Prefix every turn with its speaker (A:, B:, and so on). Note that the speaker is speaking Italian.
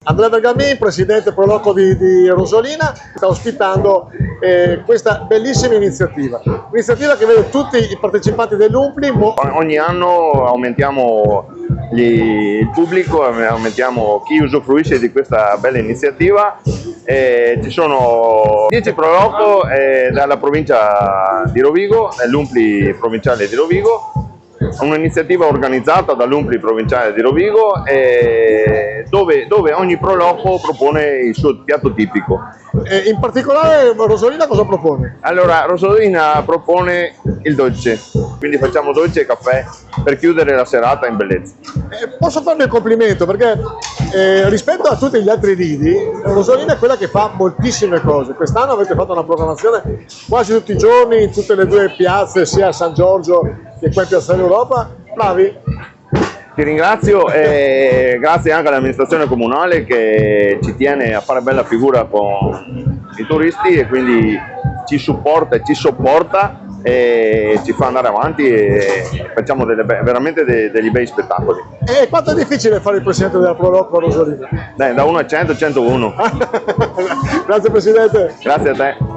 A: Andrea Bergamin, presidente pro loco di Rosolina, sta ospitando questa bellissima iniziativa. Un'iniziativa che vede tutti i partecipanti dell'UMPLI.
B: Ogni anno aumentiamo il pubblico, aumentiamo chi usufruisce di questa bella iniziativa. Ci sono 10 pro loco dalla provincia di Rovigo, l'UMPLI provinciale di Rovigo. Un'iniziativa organizzata dall'UMPLI provinciale di Rovigo dove ogni pro loco propone il suo piatto tipico.
A: In particolare Rosolina cosa propone?
B: Allora, Rosolina propone il dolce, quindi facciamo dolce e caffè per chiudere la serata in bellezza.
A: Posso farmi il complimento perché rispetto a tutti gli altri lidi, Rosolina è quella che fa moltissime cose. Quest'anno avete fatto una programmazione quasi tutti i giorni in tutte le due piazze, sia a San Giorgio che qua in Piazza dell'Europa. Bravi!
B: Ti ringrazio e grazie anche all'amministrazione comunale che ci tiene a fare bella figura con i turisti e quindi ci supporta e ci sopporta e ci fa andare avanti e facciamo veramente degli bei spettacoli.
A: E quanto è difficile fare il presidente della Pro Loco a Rosolina?
B: Da 1 a 100, 101.
A: Grazie Presidente.
B: Grazie a te.